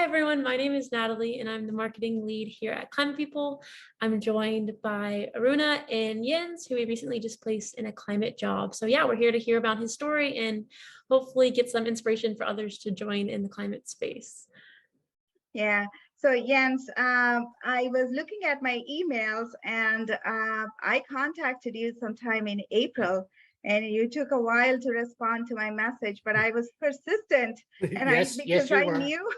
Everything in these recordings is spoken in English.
everyone, my name is Natalie and I'm the marketing lead here at Climate People. I'm joined by Aruna and Jens, who we recently just placed in a climate job. So yeah, we're here to hear about his story and hopefully get some inspiration for others to join in the climate space. Yeah. So Jens, I was looking at my emails and I contacted you sometime in April and you took a while to respond to my message, but I was persistent and Yes, you I were. knew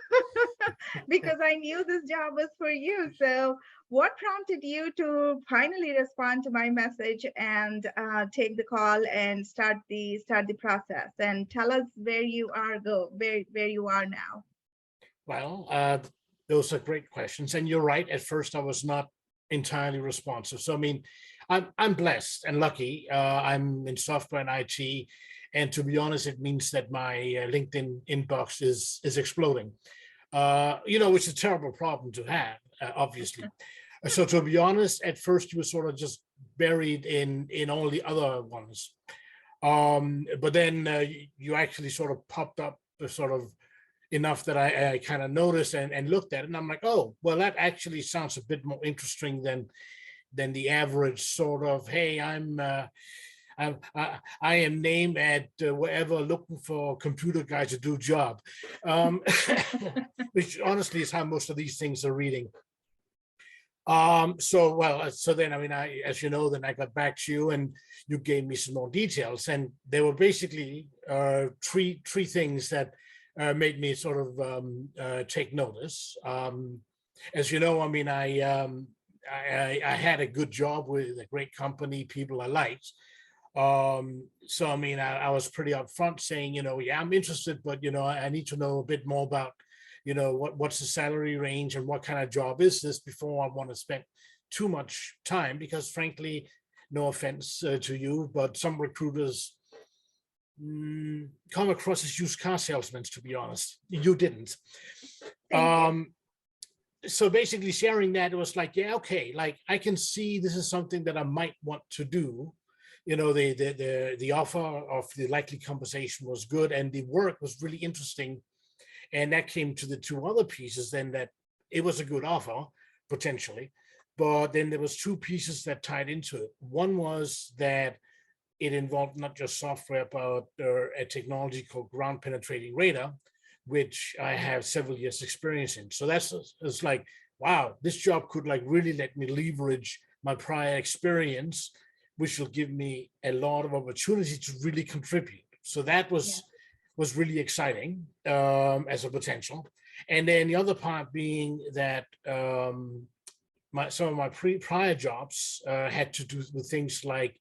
because I knew this job was for you. So what prompted you to finally respond to my message and take the call and start the process, and tell us where you are where you are now? Well, those are great questions. And you're right. At first, I was not entirely responsive. So, I mean, I'm blessed and lucky. I'm in software and IT. And to be honest, it means that my LinkedIn inbox is exploding, which is a terrible problem to have, obviously. So to be honest, at first you were sort of just buried in all the other ones. But then you actually sort of popped up sort of enough that I kind of noticed and looked at it, and I'm like, oh, well, that actually sounds a bit more interesting than the average sort of, hey, I am named at wherever looking for computer guys to do job, which honestly is how most of these things are reading. So then, I mean, as you know, then I got back to you and you gave me some more details, and there were basically three things that made me sort of take notice. As you know, I mean, I had a good job with a great company, people I liked. So, I mean, I was pretty upfront saying, yeah, I'm interested, but, I need to know a bit more about, what's the salary range and what kind of job is this before I want to spend too much time, because frankly, no offense to you, but some recruiters come across as used car salesmen, to be honest. You didn't. So basically sharing that, it was like, yeah, okay, like I can see this is something that I might want to do. The offer of the likely compensation was good and the work was really interesting. And that came to the two other pieces then, that it was a good offer, potentially. But then there was two pieces that tied into it. One was that it involved not just software, but a technology called ground penetrating radar, which I have several years experience in. So it's like, wow, this job could like really let me leverage my prior experience, which will give me a lot of opportunity to really contribute. So that was really exciting as a potential. And then the other part being that some of my prior jobs had to do with things like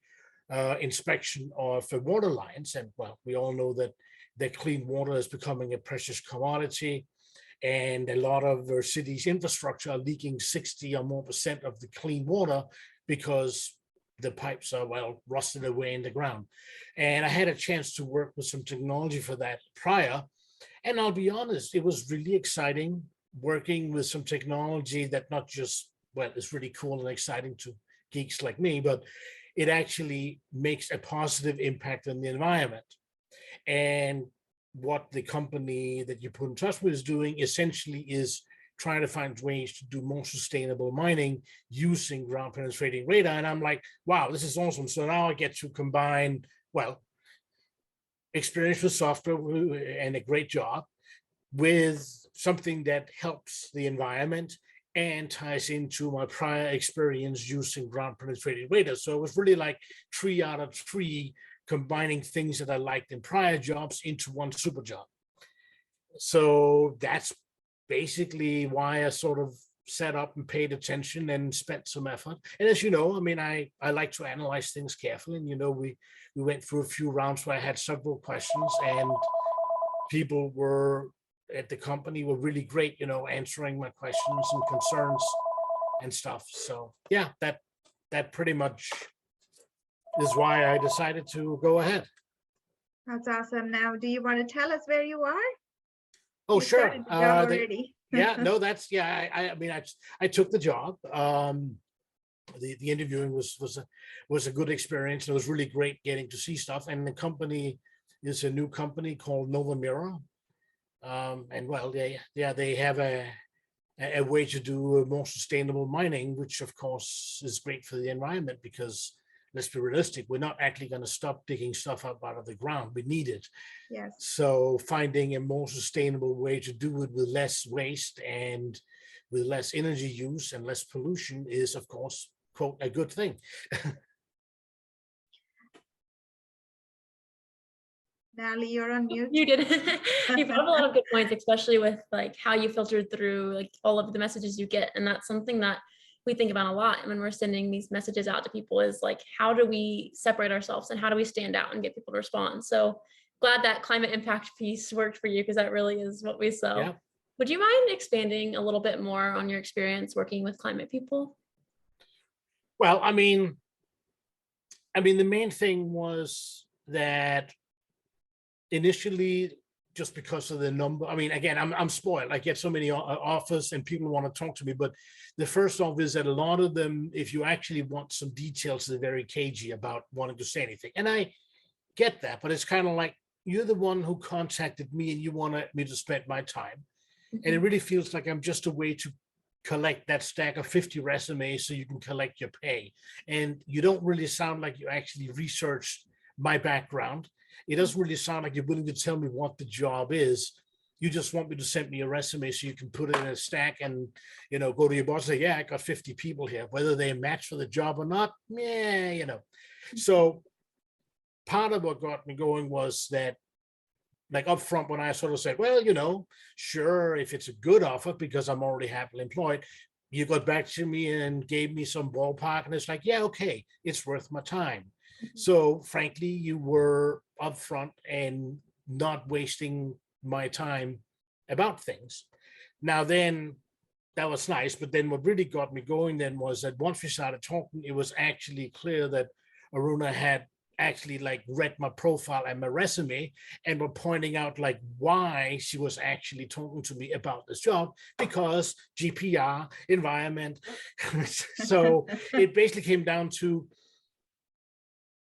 inspection of water lines. And well, we all know that clean water is becoming a precious commodity, and a lot of our cities' infrastructure are leaking 60 or more % of the clean water because the pipes are, well, rusted away in the ground. And I had a chance to work with some technology for that prior. And I'll be honest, it was really exciting working with some technology that not just, well, it's really cool and exciting to geeks like me, but it actually makes a positive impact on the environment. And what the company that you put in touch with is doing essentially is trying to find ways to do more sustainable mining using ground penetrating radar. And I'm like, wow, this is awesome. So now I get to combine, well, experience with software and a great job with something that helps the environment and ties into my prior experience using ground penetrating radar. So it was really like 3 out of 3 combining things that I liked in prior jobs into one super job. So that's basically why I sort of set up and paid attention and spent some effort. And as you know, I mean, I like to analyze things carefully. And, we went through a few rounds where I had several questions, and people at the company were really great, answering my questions and concerns and stuff. So yeah, that pretty much is why I decided to go ahead. That's awesome. Now, do you want to tell us where you are? Oh, you sure. The job already. Yeah, no, that's, yeah, I mean, I took the job. The interviewing was a good experience. It was really great getting to see stuff. And the company is a new company called Novamera. And well, they have a way to do more sustainable mining, which of course is great for the environment because let's be realistic, we're not actually going to stop digging stuff up out of the ground. We need it. Yes. So finding a more sustainable way to do it with less waste and with less energy use and less pollution is, of course, quote, a good thing. Natalie, you're on mute. You did. You brought up a lot of good points, especially with like how you filtered through like all of the messages you get. And that's something that we think about a lot when we're sending these messages out to people is like, how do we separate ourselves and how do we stand out and get people to respond? So glad that climate impact piece worked for you because that really is what we sell. Yeah. Would you mind expanding a little bit more on your experience working with climate people? Well, I mean, the main thing was that initially, just because of the number, I mean, again, I'm spoiled. I get so many offers and people want to talk to me, but the first off is that a lot of them, if you actually want some details, they're very cagey about wanting to say anything. And I get that, but it's kind of like, you're the one who contacted me and you wanted me to spend my time. And it really feels like I'm just a way to collect that stack of 50 resumes so you can collect your pay. And you don't really sound like you actually researched my background. It doesn't really sound like you're willing to tell me what the job is. You just want me to send me a resume so you can put it in a stack and, go to your boss and say, yeah, I got 50 people here, whether they match for the job or not. Yeah, So part of what got me going was that, like up front, when I sort of said, well, sure, if it's a good offer because I'm already happily employed, you got back to me and gave me some ballpark, and it's like, yeah, okay, it's worth my time. So frankly, you were upfront and not wasting my time about things. Now then, that was nice, but then what really got me going then was that once we started talking, it was actually clear that Aruna had actually like read my profile and my resume and were pointing out like why she was actually talking to me about this job, because GPR, environment. So it basically came down to,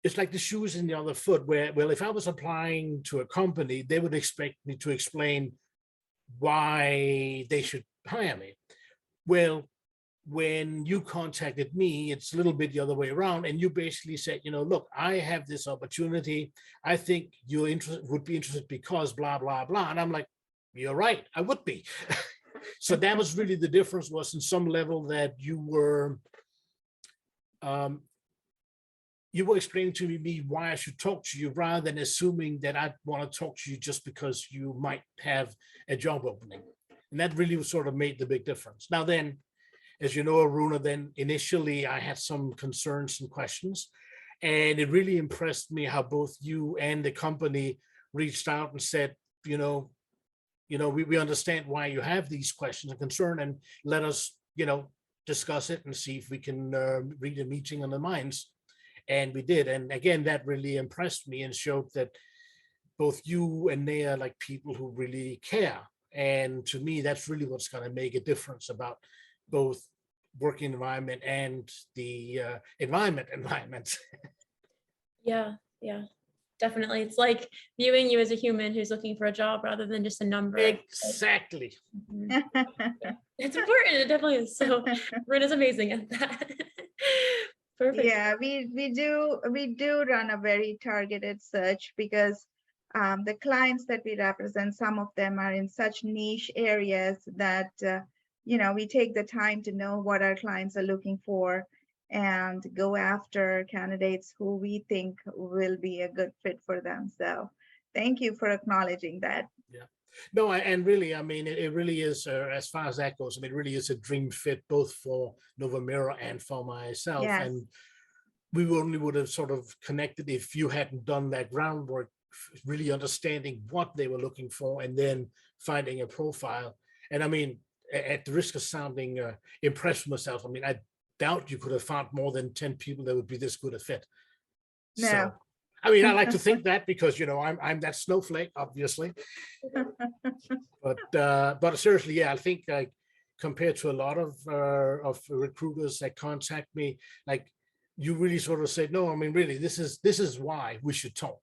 it's like the shoes in the other foot, where, well, if I was applying to a company, they would expect me to explain why they should hire me. Well, when you contacted me, it's a little bit the other way around. And you basically said, look, I have this opportunity. I think you're would be interested because blah, blah, blah. And I'm like, you're right, I would be. So that was really the difference, was in some level that you were explaining to me why I should talk to you, rather than assuming that I'd want to talk to you just because you might have a job opening. And that really sort of made the big difference. Now then, as you know, Aruna, then initially I had some concerns and questions, and it really impressed me how both you and the company reached out and said, we understand why you have these questions and concern, and let us, discuss it and see if we can read a meeting on the minds. And we did. And again, that really impressed me and showed that both you and they are like people who really care. And to me, that's really what's going to make a difference about both working environment and the environment. Yeah, definitely. It's like viewing you as a human who's looking for a job rather than just a number. Exactly. It's important. It definitely is. So Runa's amazing at that. Perfect. Yeah, we do run a very targeted search because the clients that we represent, some of them are in such niche areas that we take the time to know what our clients are looking for and go after candidates who we think will be a good fit for them. So thank you for acknowledging that. Yeah. No, and really, it really is, as far as that goes, it really is a dream fit, both for Novamera and for myself. Yes. And we only would have sort of connected if you hadn't done that groundwork, really understanding what they were looking for and then finding a profile. And at the risk of sounding impressed with myself, I doubt you could have found more than 10 people that would be this good a fit. No. So, I like to think that because, I'm that snowflake, obviously. But seriously, yeah, I think like compared to a lot of recruiters that contact me, like you really sort of said, no, really, this is why we should talk.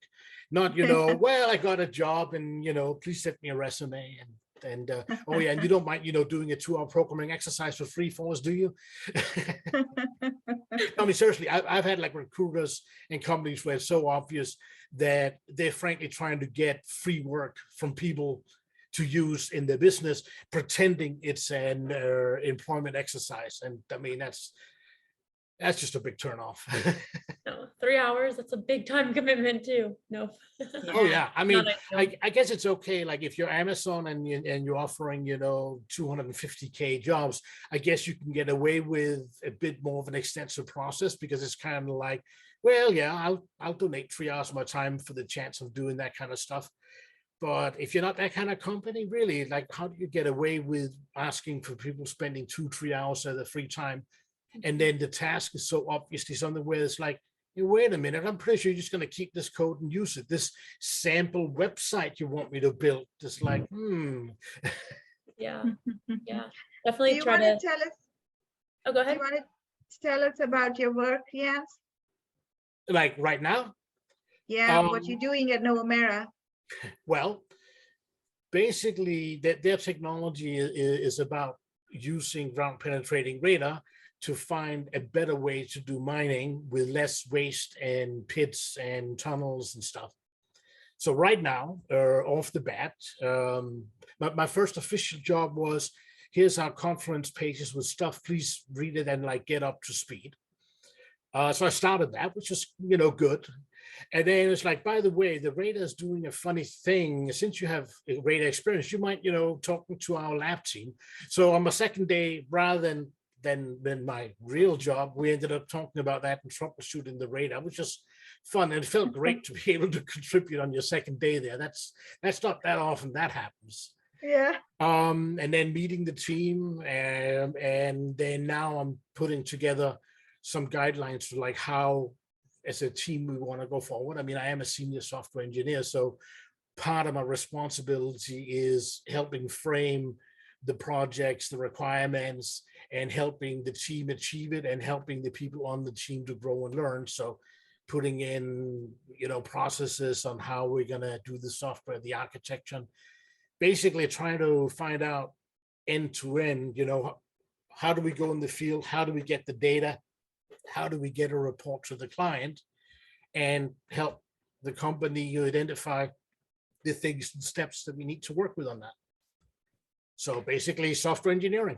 Not, well, I got a job and, please send me a resume and oh yeah, and you don't mind, doing a 2-hour programming exercise for free for us, do you? I mean, seriously, I've had like recruiters and companies where it's so obvious that they're frankly trying to get free work from people to use in their business, pretending it's an employment exercise. And I mean, that's just a big turnoff. No, 3 hours, that's a big time commitment too. No. Oh yeah, I mean, Not ideal. I guess it's okay. Like if you're Amazon and you're offering, 250K jobs, I guess you can get away with a bit more of an extensive process, because it's kind of like, well, yeah, I'll donate 3 hours of my time for the chance of doing that kind of stuff. But if you're not that kind of company, really, like, how do you get away with asking for people spending 2-3 hours of their free time? And then the task is so obviously something where it's like, hey, wait a minute, I'm pretty sure you're just going to keep this code and use it. This sample website you want me to build, just like, Yeah, yeah, Do definitely you try want to to. tell us? Oh, go Do you ahead. want to tell us about your work, Jens? like right now. Yeah, what you're doing at Novamera. Well, basically, their technology is about using ground penetrating radar to find a better way to do mining with less waste and pits and tunnels and stuff. So right now, off the bat, my first official job was, here's our conference pages with stuff, please read it and like get up to speed. So I started that, which is, good. And then it's like, by the way, the radar is doing a funny thing. Since you have radar experience, you might, talking to our lab team. So on my second day, rather than my real job, we ended up talking about that and troubleshooting the radar, which is fun. And it felt great to be able to contribute on your second day there. That's not that often that happens. Yeah. And then meeting the team, and then now I'm putting together some guidelines for like how, as a team, we want to go forward. I mean, I am a senior software engineer, so part of my responsibility is helping frame the projects, the requirements, and helping the team achieve it, and helping the people on the team to grow and learn. So putting in, processes on how we're going to do the software, the architecture, basically trying to find out end to end, how do we go in the field? How do we get the data? How do we get a report to the client, and help the company identify the things and steps that we need to work with on that? So basically software engineering.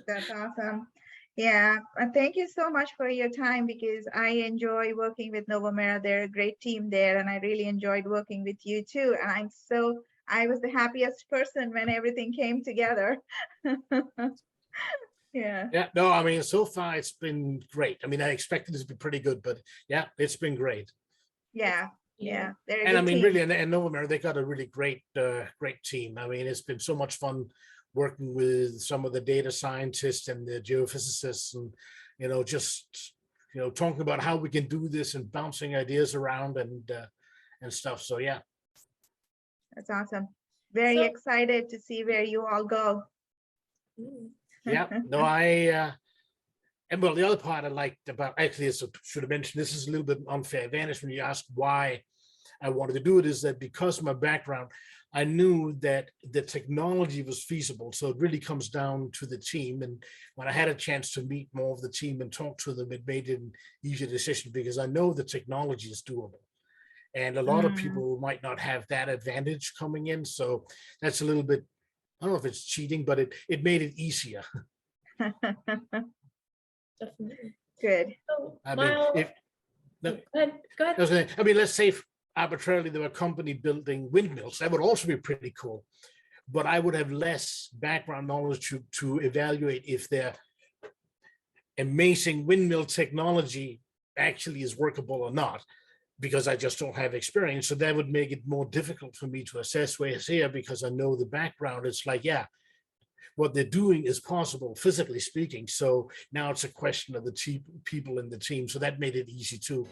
That's awesome. Yeah, thank you so much for your time, because I enjoy working with Novamera. They're a great team there, and I really enjoyed working with you too. And I was the happiest person when everything came together. Yeah. Yeah, no, I mean, so far it's been great. I mean, I expected it to be pretty good, but yeah, it's been great. Yeah. Yeah. They're a And I good mean, team. really, and Novamera, they got a really great team. I mean, it's been so much fun working with some of the data scientists and the geophysicists, and just talking about how we can do this and bouncing ideas around and stuff. So yeah. That's awesome. Very So- excited to see where you all go. Yeah, no, and well, the other part I liked about, actually, I should have mentioned, this is a little bit unfair advantage when you ask why I wanted to do it, is that because of my background, I knew that the technology was feasible. So it really comes down to the team. And when I had a chance to meet more of the team and talk to them, it made it an easier decision, because I know the technology is doable. And a lot of people might not have that advantage coming in. So that's a little bit, I don't know if it's cheating, but it made it easier. Definitely. Good. So, I mean, Miles, if no, go ahead. Go I ahead. was gonna, I mean, let's say arbitrarily there were a company building windmills, that would also be pretty cool. But I would have less background knowledge to evaluate if their amazing windmill technology actually is workable or not, because I just don't have experience. So that would make it more difficult for me to assess where it's here, because I know the background. It's like, yeah, what they're doing is possible, physically speaking. So now it's a question of the people in the team. So that made it easy too.